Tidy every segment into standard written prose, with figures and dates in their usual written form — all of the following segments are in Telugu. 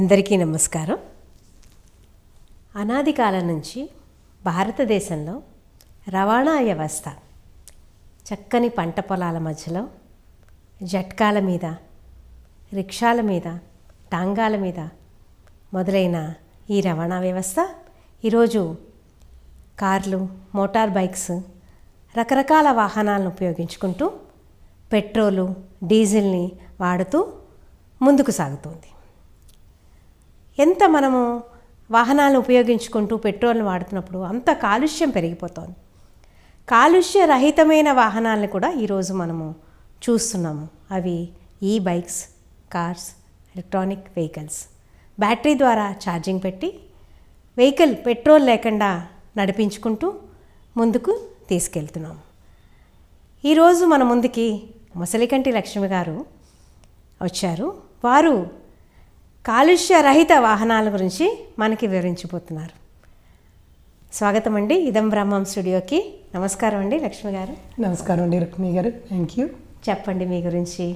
అందరికీ నమస్కారం. అనాది కాలం నుంచి భారతదేశంలో రవాణా వ్యవస్థ చక్కని పంట పొలాల మధ్యలో జట్కాల మీద, రిక్షాల మీద, టాంగాల మీద మొదలైన ఈ రవాణా వ్యవస్థ ఈరోజు కార్లు, మోటార్ బైక్స్, రకరకాల వాహనాలను ఉపయోగించుకుంటూ పెట్రోలు, డీజిల్ని వాడుతూ ముందుకు సాగుతుంది. ఎంత మనము వాహనాలను ఉపయోగించుకుంటూ పెట్రోల్ని వాడుతున్నప్పుడు అంత కాలుష్యం పెరిగిపోతుంది. కాలుష్య రహితమైన వాహనాలను కూడా ఈరోజు మనము చూస్తున్నాము. అవి ఈ bikes, cars, electronic vehicles. Battery ద్వారా ఛార్జింగ్ పెట్టి వెహికల్ పెట్రోల్ లేకుండా నడిపించుకుంటూ ముందుకు తీసుకెళ్తున్నాము. ఈరోజు మన ముందుకి మొసలికంటి లక్ష్మి గారు వచ్చారు. వారు కాలుష్య రహిత వాహనాల గురించి మనకి వివరించబోతున్నారు. స్వాగతం అండి ఇదం బ్రహ్మం స్టూడియోకి. నమస్కారం అండి లక్ష్మి గారు. నమస్కారం అండి రుక్మిణి గారు. Thank you. చెప్పండి మీ గురించి,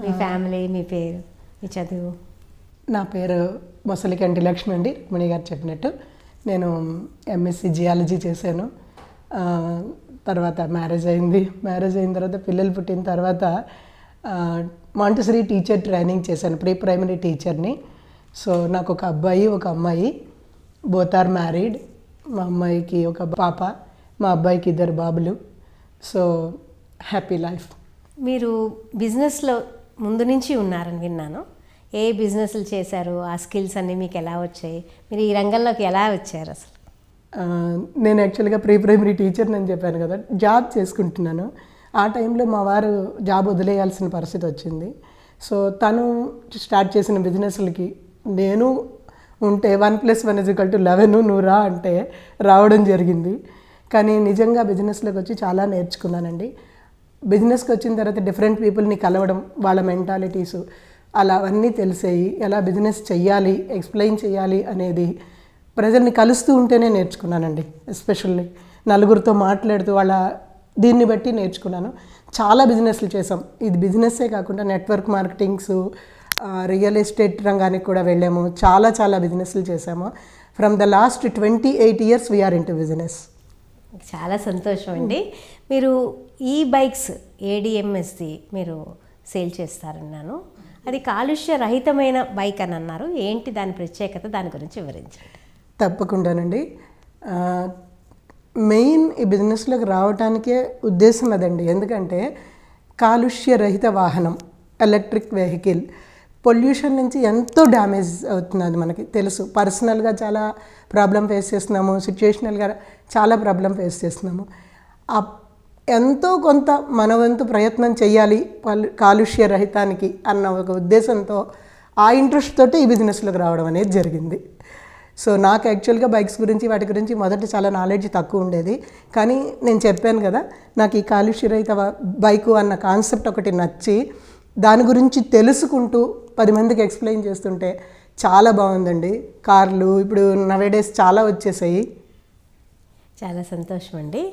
మీ ఫ్యామిలీ, మీ పేరు, మీ చదువు. నా పేరు మొసలికంటి లక్ష్మి అండి. రుక్మిణి గారు చెప్పినట్టు నేను ఎంఎస్సి జియాలజీ చేశాను. తర్వాత మ్యారేజ్ అయింది. మ్యారేజ్ అయిన తర్వాత పిల్లలు పుట్టిన తర్వాత మాంటెసరీ టీచర్ ట్రైనింగ్ చేశాను, ప్రీ ప్రైమరీ టీచర్ని. సో నాకు ఒక అబ్బాయి, ఒక అమ్మాయి, బోత్ ఆర్ మ్యారీడ్. మా అమ్మాయికి ఒక పాప, మా అబ్బాయికి 2 బాబులు. So happy life. మీరు బిజినెస్లో ముందు నుంచి ఉన్నారని విన్నాను. ఏ బిజినెస్లు చేశారు? ఆ స్కిల్స్ అన్నీ మీకు ఎలా వచ్చాయి? మీరు ఈ రంగంలోకి ఎలా వచ్చారు అసలు? నేను యాక్చువల్గా ప్రీ ప్రైమరీ టీచర్ని అని చెప్పాను కదా, జాబ్ చేసుకుంటున్నాను. ఆ టైంలో మా వారు జాబ్ వదిలేయాల్సిన పరిస్థితి వచ్చింది. సో తను స్టార్ట్ చేసిన బిజినెస్లకి నేను ఉంటే 1+1=11, నువ్వు రా అంటే రావడం జరిగింది. కానీ నిజంగా బిజినెస్లోకి వచ్చి చాలా నేర్చుకున్నానండి. బిజినెస్కి వచ్చిన తర్వాత డిఫరెంట్ పీపుల్ని కలవడం, వాళ్ళ మెంటాలిటీసు అలా అవన్నీ తెలిసాయి. ఎలా బిజినెస్ చెయ్యాలి, ఎక్స్ప్లెయిన్ చేయాలి అనేది ప్రజల్ని కలుస్తూ ఉంటేనే నేర్చుకున్నానండి. ఎస్పెషల్లీ నలుగురితో మాట్లాడుతూ వాళ్ళ దీన్ని బట్టి నేర్చుకున్నాను. చాలా బిజినెస్లు చేసాం. ఇది బిజినెస్సే కాకుండా నెట్వర్క్ మార్కెటింగ్స్, రియల్ ఎస్టేట్ రంగానికి కూడా వెళ్ళాము. చాలా బిజినెస్లు చేసాము. From the last 28 years we are into business. చాలా సంతోషం అండి. మీరు ఈ బైక్స్ ఏడిఎంఎస్ది మీరు సేల్ చేస్తారన్నాను. అది కాలుష్య రహితమైన బైక్ అని అన్నారు. ఏంటి దాని ప్రత్యేకత? దాని గురించి వివరించండి. తప్పకుండానండి. మెయిన్ ఈ బిజినెస్లోకి రావడానికే ఉద్దేశం అదండి. ఎందుకంటే కాలుష్య రహిత వాహనం, ఎలక్ట్రిక్ వెహికల్, పొల్యూషన్ నుంచి ఎంతో డ్యామేజ్ అవుతున్నది మనకి తెలుసు. పర్సనల్గా చాలా ప్రాబ్లం ఫేస్ చేస్తున్నాము, సిచ్యుయేషనల్గా చాలా ప్రాబ్లం ఫేస్ చేస్తున్నాము. ఎంతో కొంత మన వంతు ప్రయత్నం చేయాలి కాలుష్య రహితానికి అన్న ఒక ఉద్దేశంతో, ఆ ఇంట్రెస్ట్ తోటి ఈ బిజినెస్లోకి రావడం అనేది జరిగింది. సో నాకు యాక్చువల్గా బైక్స్ గురించి, వాటి గురించి మొదట చాలా నాలెడ్జ్ తక్కువ ఉండేది. కానీ నేను చెప్పాను కదా, నాకు ఈ కాలుష్య రహిత బైకు అన్న కాన్సెప్ట్ ఒకటి నచ్చి దాని గురించి తెలుసుకుంటూ 10 మందికి ఎక్స్ప్లెయిన్ చేస్తుంటే చాలా బాగుందండి. కార్లు ఇప్పుడు నవేడేస్ చాలా వచ్చేసాయి. చాలా సంతోషం అండి.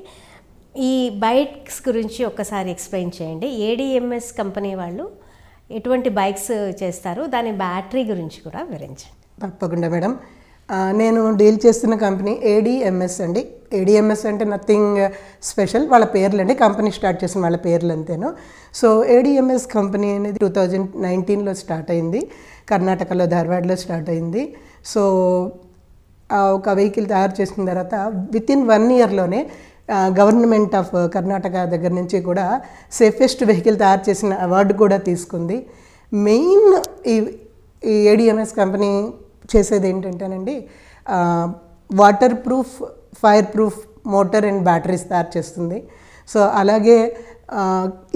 ఈ బైక్స్ గురించి ఒక్కసారి ఎక్స్ప్లెయిన్ చేయండి. ఏడిఎంఎస్ కంపెనీ వాళ్ళు ఎటువంటి బైక్స్ చేస్తారు? దాని బ్యాటరీ గురించి కూడా వివరించండి. తప్పకుండా మేడం. నేను డీల్ చేస్తున్న కంపెనీ ఏడిఎంఎస్ అండి. ఏడిఎంఎస్ అంటే నథింగ్ స్పెషల్, వాళ్ళ పేర్లు అండి. కంపెనీ స్టార్ట్ చేసిన వాళ్ళ పేర్లు అంతేను. సో ఏడిఎంఎస్ కంపెనీ అనేది 2019లో స్టార్ట్ అయింది. కర్ణాటకలో ధార్వాడ్లో స్టార్ట్ అయింది. సో ఒక వెహికల్ తయారు చేసిన తర్వాత వితిన్ 1 yearలోనే గవర్నమెంట్ ఆఫ్ కర్ణాటక దగ్గర నుంచి కూడా సేఫెస్ట్ వెహికల్ తయారు చేసిన అవార్డు కూడా తీసుకుంది. మెయిన్ ఈ ఏడిఎంఎస్ కంపెనీ చేసేది ఏంటంటేనండి, water proof, fire proof motor and batteries తయారు చేస్తుంది. సో అలాగే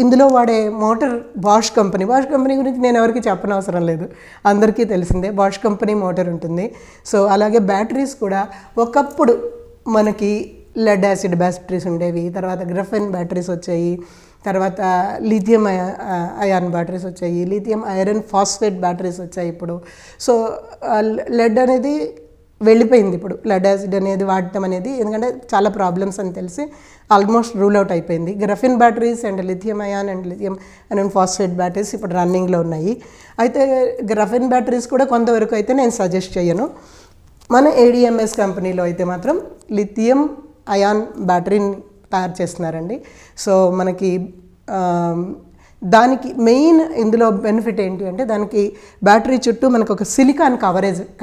ఇందులో వాడే మోటార్ బాష్ కంపెనీ గురించి నేను ఎవరికి చెప్పనవసరం లేదు, అందరికీ తెలిసిందే. బాష్ కంపెనీ మోటార్ ఉంటుంది. సో అలాగే బ్యాటరీస్ కూడా ఒకప్పుడు మనకి లెడ్ యాసిడ్ బ్యాటరీస్ ఉండేవి, తర్వాత గ్రఫెన్ బ్యాటరీస్ వచ్చాయి, తర్వాత లిథియం అయాన్ బ్యాటరీస్ వచ్చాయి, లిథియం ఐరన్ ఫాస్ఫేట్ బ్యాటరీస్ వచ్చాయి ఇప్పుడు. సో లెడ్ అనేది వెళ్ళిపోయింది ఇప్పుడు లెడ్ యాసిడ్ అనేది వాడటం అనేది, ఎందుకంటే చాలా ప్రాబ్లమ్స్ అని తెలిసి ఆల్మోస్ట్ రూల్ అవుట్ అయిపోయింది. Graphene batteries and lithium ion and lithium and phosphate batteries ఇప్పుడు రన్నింగ్లో ఉన్నాయి. అయితే గ్రఫిన్ బ్యాటరీస్ కూడా కొంతవరకు అయితే నేను సజెస్ట్ చేయను. మన ADMS కంపెనీలో అయితే మాత్రం లిథియం అయాన్ బ్యాటరీని తయారు చేస్తున్నారండి. సో మనకి దానికి మెయిన్ ఇందులో బెనిఫిట్ ఏంటి అంటే దానికి బ్యాటరీ చుట్టూ మనకు ఒక సిలికాన్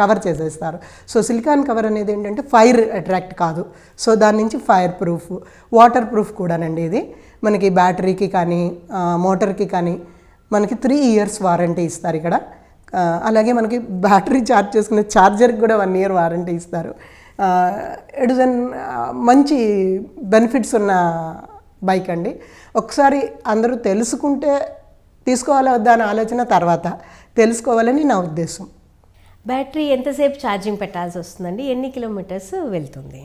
కవర్ చేసేస్తారు. సో సిలికాన్ కవర్ అనేది ఏంటంటే ఫైర్ అట్రాక్ట్ కాదు. సో దాని నుంచి ఫైర్ ప్రూఫ్, వాటర్ ప్రూఫ్ కూడానండి. ఇది మనకి బ్యాటరీకి కానీ మోటార్కి కానీ మనకి 3 years వారంటీ ఇస్తారు ఇక్కడ. అలాగే మనకి బ్యాటరీ ఛార్జ్ చేసుకునే ఛార్జర్కి కూడా 1 year వారంటీ ఇస్తారు. ఇట్ ఇస్ అన్ మంచి బెనిఫిట్స్ ఉన్న బైక్ అండి. ఒకసారి అందరూ తెలుసుకుంటే తీసుకోవాలా వద్దా అనే ఆలోచన తర్వాత తెలుసుకోవాలని నా ఉద్దేశం. బ్యాటరీ ఎంతసేపు ఛార్జింగ్ పెట్టాల్సి వస్తుందండి? ఎన్ని కిలోమీటర్స్ వెళ్తుంది?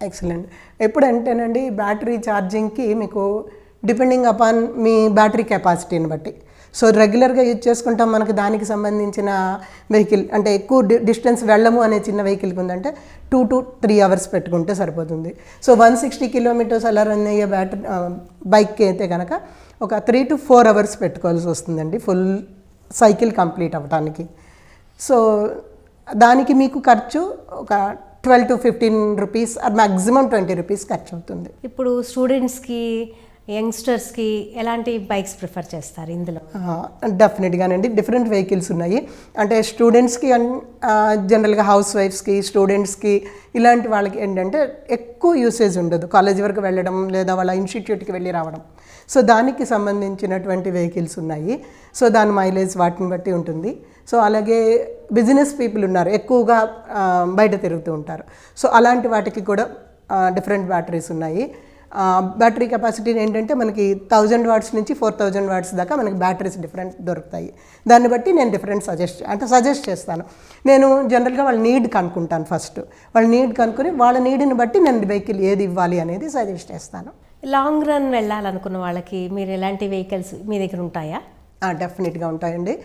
ఎక్సలెంట్. ఎప్పుడంటేనండి బ్యాటరీ ఛార్జింగ్కి మీకు డిపెండింగ్ అపాన్ మీ బ్యాటరీ కెపాసిటీని బట్టి. సో రెగ్యులర్గా యూజ్ చేసుకుంటాం, మనకి దానికి సంబంధించిన వెహికల్ అంటే ఎక్కువ డిస్టెన్స్ వెళ్ళము అనే చిన్న వెహికల్కి ఉందంటే 2 to 3 hours పెట్టుకుంటే సరిపోతుంది. సో 160 kilometers అలా రన్ అయ్యే బైక్కి అయితే కనుక ఒక 3 to 4 hours పెట్టుకోవాల్సి వస్తుందండి ఫుల్ సైకిల్ కంప్లీట్ అవ్వడానికి. సో దానికి మీకు ఖర్చు ఒక 12 to 15 rupees మ్యాక్సిమం 20 rupees ఖర్చు అవుతుంది. ఇప్పుడు స్టూడెంట్స్కి, యంగ్స్టర్స్కి ఎలాంటి బైక్స్ ప్రిఫర్ చేస్తారు ఇందులో? డెఫినెట్గానండి డిఫరెంట్ వెహికల్స్ ఉన్నాయి. అంటే స్టూడెంట్స్కి జనరల్గా హౌస్ వైఫ్స్కి, స్టూడెంట్స్కి ఇలాంటి వాళ్ళకి ఏంటంటే ఎక్కువ యూసేజ్ ఉండదు, కాలేజ్ వరకు వెళ్ళడం లేదా వాళ్ళ ఇన్స్టిట్యూట్కి వెళ్ళి రావడం. సో దానికి సంబంధించినటువంటి వెహికల్స్ ఉన్నాయి. సో దాని మైలేజ్ వాటిని బట్టి ఉంటుంది. సో అలాగే బిజినెస్ పీపుల్ ఉన్నారు, ఎక్కువగా బయట తిరుగుతూ ఉంటారు. సో అలాంటి వాటికి కూడా డిఫరెంట్ బ్యాటరీస్ ఉన్నాయి. బ్యాటరీ కెపాసిటీ ఏంటంటే మనకి 1000 watts నుంచి 4000 watts దాకా మనకి బ్యాటరీస్ డిఫరెంట్ దొరుకుతాయి. దాన్ని బట్టి నేను డిఫరెంట్ సజెస్ట్ చేస్తాను. నేను జనరల్గా వాళ్ళ నీడ్ కనుక్కుంటాను. ఫస్ట్ వాళ్ళ నీడ్ కనుక్కొని వాళ్ళ నీడ్ని బట్టి నేను వెహికల్ ఏది ఇవ్వాలి అనేది సజెస్ట్ చేస్తాను. లాంగ్ రన్ వెళ్ళాలనుకున్న వాళ్ళకి మీరు ఎలాంటి వెహికల్స్ మీ దగ్గర ఉంటాయా? డెఫినెట్గా ఉంటాయండి.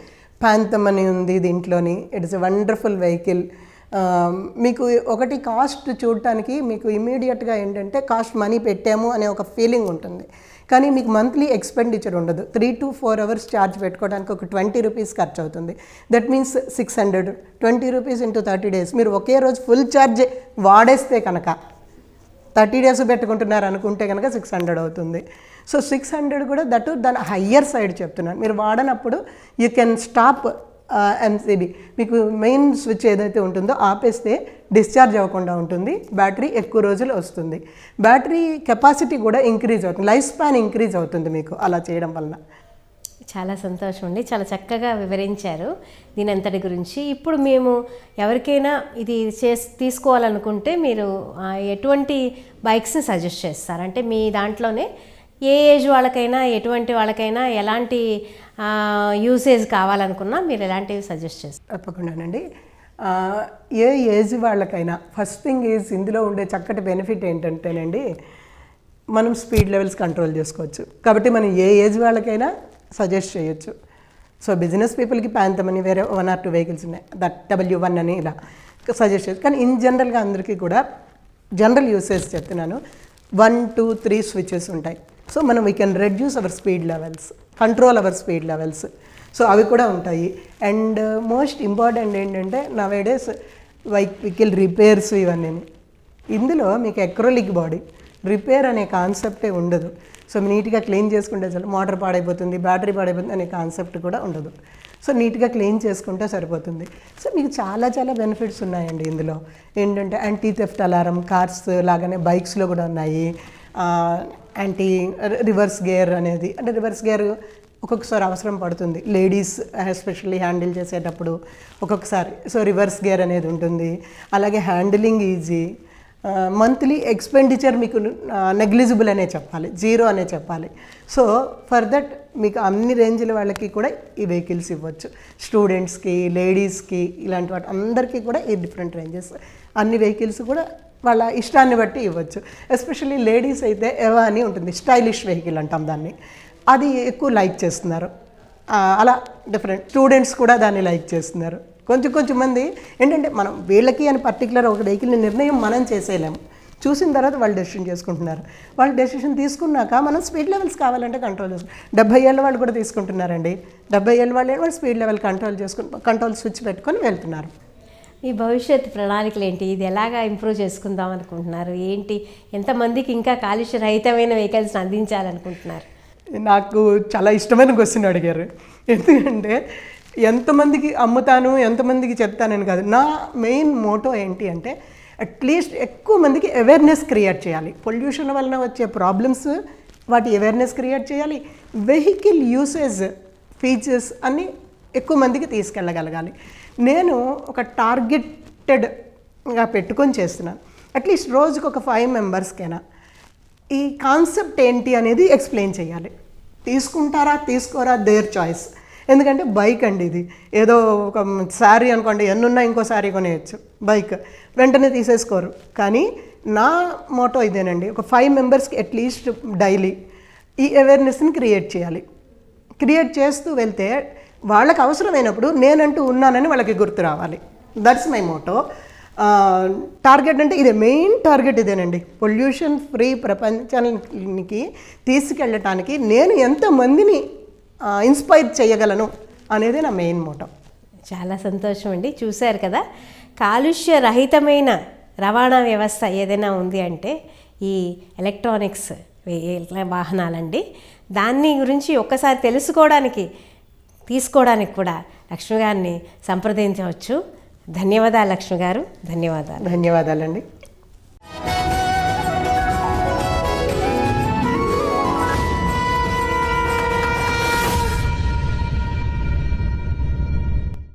ప్యాంథమ్ అని ఉంది దీంట్లోని. It is a wonderful vehicle. మీకు ఒకటి కాస్ట్ చూడటానికి మీకు ఇమీడియట్గా ఏంటంటే కాస్ట్ మనీ పెట్టాము అనే ఒక ఫీలింగ్ ఉంటుంది, కానీ మీకు మంత్లీ ఎక్స్పెండిచర్ ఉండదు. 3 to 4 hours ఛార్జ్ పెట్టుకోవడానికి ఒక 20 rupees ఖర్చు అవుతుంది. That means 600, 20 rupees into 30 days. మీరు ఒకే రోజు ఫుల్ ఛార్జ్ వాడేస్తే కనుక 30 days పెట్టుకుంటున్నారు అనుకుంటే కనుక 600 అవుతుంది. సో 600 కూడా దట్ దాని హయ్యర్ సైడ్ చెప్తున్నాను. మీరు వాడనప్పుడు యూ కెన్ స్టాప్ MCB. మీకు మెయిన్ స్విచ్ ఏదైతే ఉంటుందో ఆపేస్తే డిశ్చార్జ్ అవ్వకుండా ఉంటుంది, బ్యాటరీ ఎక్కువ రోజులు వస్తుంది. బ్యాటరీ కెపాసిటీ కూడా ఇంక్రీజ్ అవుతుంది, లైఫ్ స్పాన్ ఇంక్రీజ్ అవుతుంది మీకు అలా చేయడం వల్ల. చాలా సంతోషం అండి, చాలా చక్కగా వివరించారు దీని అంతటి గురించి. ఇప్పుడు మేము ఎవరికైనా ఇది తీసుకోవాలనుకుంటే మీరు ఎటువంటి బైక్స్ని సజెస్ట్ చేస్తారు? అంటే మీ దాంట్లోనే ఏ ఏజ్ వాళ్ళకైనా, ఎటువంటి వాళ్ళకైనా ఎలాంటి యూసేజ్ కావాలనుకున్నా మీరు ఎలాంటివి సజెస్ట్ చేస్తారు? తప్పకుండానండి. ఏ ఏజ్ వాళ్ళకైనా ఫస్ట్ థింగ్ ఈజ్ ఇందులో ఉండే చక్కటి బెనిఫిట్ ఏంటంటేనండి మనం స్పీడ్ లెవెల్స్ కంట్రోల్ చేసుకోవచ్చు. కాబట్టి మనం ఏ ఏజ్ వాళ్ళకైనా సజెస్ట్ చేయొచ్చు. సో బిజినెస్ పీపుల్కి ప్యాంథమ్ అని వేరే 1 or 2 వెహికల్స్ ఉన్నాయి, దట్ W1 అని ఇలా సజెస్ట్ చేయొచ్చు. కానీ ఇన్ జనరల్గా అందరికీ కూడా జనరల్ యూసేజ్ చెప్తున్నాను. 1, 2, 3 స్విచెస్ ఉంటాయి. సో మనం we can reduce our speed levels, control our speed levels. So అవి కూడా ఉంటాయి. అండ్ మోస్ట్ ఇంపార్టెంట్ ఏంటంటే నవేడేస్ వెహికల్ రిపేర్స్ ఇవన్నీ. ఇందులో మీకు అక్రిలిక్ బాడీ, రిపేర్ అనే కాన్సెప్టే ఉండదు. సో నీట్గా క్లీన్ చేసుకుంటే చాలు. మోటార్ పాడైపోతుంది, బ్యాటరీ పాడైపోతుంది అనే కాన్సెప్ట్ కూడా ఉండదు. సో నీట్గా క్లీన్ చేసుకుంటే సరిపోతుంది. సో మీకు చాలా చాలా బెనిఫిట్స్ ఉన్నాయండి ఇందులో. ఏంటంటే యాంటీ థెఫ్ట్ అలారం, కార్స్ లాగానే బైక్స్లో కూడా ఉన్నాయి. యాంటీ రివర్స్ గేర్ అనేది, అంటే రివర్స్ గేర్ ఒక్కొక్కసారి అవసరం పడుతుంది లేడీస్ ఎస్పెషల్లీ హ్యాండిల్ చేసేటప్పుడు ఒక్కొక్కసారి. సో రివర్స్ గేర్ అనేది ఉంటుంది. అలాగే హ్యాండిలింగ్ ఈజీ. మంత్లీ ఎక్స్పెండిచర్ మీకు నెగ్లిజిబుల్ అనే చెప్పాలి, 0 అనే చెప్పాలి. సో ఫర్ దట్ మీకు అన్ని రేంజ్ల వాళ్ళకి కూడా ఈ వెహికల్స్ ఇవ్వచ్చు. స్టూడెంట్స్కి, లేడీస్కి, ఇలాంటి వాటి అందరికీ కూడా ఈ డిఫరెంట్ రేంజెస్ అన్ని వెహికల్స్ కూడా వాళ్ళ ఇష్టాన్ని బట్టి ఇవ్వచ్చు. ఎస్పెషల్లీ లేడీస్ అయితే ఎవా అని ఉంటుంది, స్టైలిష్ వెహికల్ అంటాం దాన్ని, అది ఎక్కువ లైక్ చేస్తున్నారు. అలా డిఫరెంట్ స్టూడెంట్స్ కూడా దాన్ని లైక్ చేస్తున్నారు. కొంచెం మంది ఏంటంటే మనం వీళ్ళకి అని పర్టికులర్ ఒక వెహికల్ని నిర్ణయం మనం చేసేయలేము. చూసిన తర్వాత వాళ్ళు డెసిషన్ చేసుకుంటున్నారు. వాళ్ళు డెసిషన్ తీసుకున్నాక మనం స్పీడ్ లెవెల్స్ కావాలంటే కంట్రోల్ చేసుకుంటాం. 70 ఏళ్ళ వాళ్ళు కూడా తీసుకుంటున్నారండి. 70 ఏళ్ళ వాళ్ళు స్పీడ్ లెవెల్ కంట్రోల్ స్విచ్ పెట్టుకొని వెళ్తున్నారు. మీ భవిష్యత్ ప్రణాళికలు ఏంటి? ఇది ఎలాగా ఇంప్రూవ్ చేసుకుందాం అనుకుంటున్నారు? ఏంటి, ఎంతమందికి ఇంకా కాలుష్య రహితమైన వెహికల్స్ని అందించాలనుకుంటున్నారు? నాకు చాలా ఇష్టమైన క్వశ్చన్ అడిగారు. ఎందుకంటే ఎంతమందికి అమ్ముతాను, ఎంతమందికి చెప్తానని కాదు. నా మెయిన్ మోటో ఏంటి అంటే అట్లీస్ట్ ఎక్కువ మందికి అవేర్నెస్ క్రియేట్ చేయాలి. పొల్యూషన్ వలన వచ్చే ప్రాబ్లమ్స్ వాటి అవేర్నెస్ క్రియేట్ చేయాలి. వెహికల్ యూసేజ్ ఫీచర్స్ అన్నీ ఎక్కువ మందికి తీసుకెళ్ళగలగాలి. నేను ఒక టార్గెటెడ్గా పెట్టుకొని చేస్తున్నాను. అట్లీస్ట్ రోజుకు ఒక 5 మెంబర్స్కైనా ఈ కాన్సెప్ట్ ఏంటి అనేది ఎక్స్ప్లెయిన్ చేయాలి. తీసుకుంటారా తీసుకోరా దేర్ చాయిస్. ఎందుకంటే బైక్ అండి, ఇది ఏదో ఒక శారీ అనుకోండి, ఎన్నున్నా ఇంకో శారీ కొనేయచ్చు. బైక్ వెంటనే తీసేసుకోరు. కానీ నా మోటో ఇదేనండి, ఒక 5 మెంబర్స్కి అట్లీస్ట్ డైలీ ఈ అవేర్నెస్ని క్రియేట్ చేయాలి. క్రియేట్ చేస్తూ వెళ్తే వాళ్ళకి అవసరమైనప్పుడు నేనంటూ ఉన్నానని వాళ్ళకి గుర్తు రావాలి. That's my Moto. టార్గెట్ అంటే ఇదే, మెయిన్ టార్గెట్ ఇదేనండి. పొల్యూషన్ ఫ్రీ ప్రపంచానికి తీసుకెళ్ళటానికి నేను ఎంతమందిని ఇన్స్పైర్ చేయగలను అనేది నా మెయిన్ మోటో. చాలా సంతోషం అండి. చూశారు కదా, కాలుష్య రహితమైన రవాణా వ్యవస్థ ఏదైనా ఉంది అంటే ఈ ఎలక్ట్రానిక్స్ వాహనాలండి. దాన్ని గురించి ఒక్కసారి తెలుసుకోవడానికి, తీసుకోవడానికి కూడా లక్ష్మి గారిని సంప్రదించవచ్చు. ధన్యవాదాలు లక్ష్మి గారు. ధన్యవాదాలు. ధన్యవాదాలండి.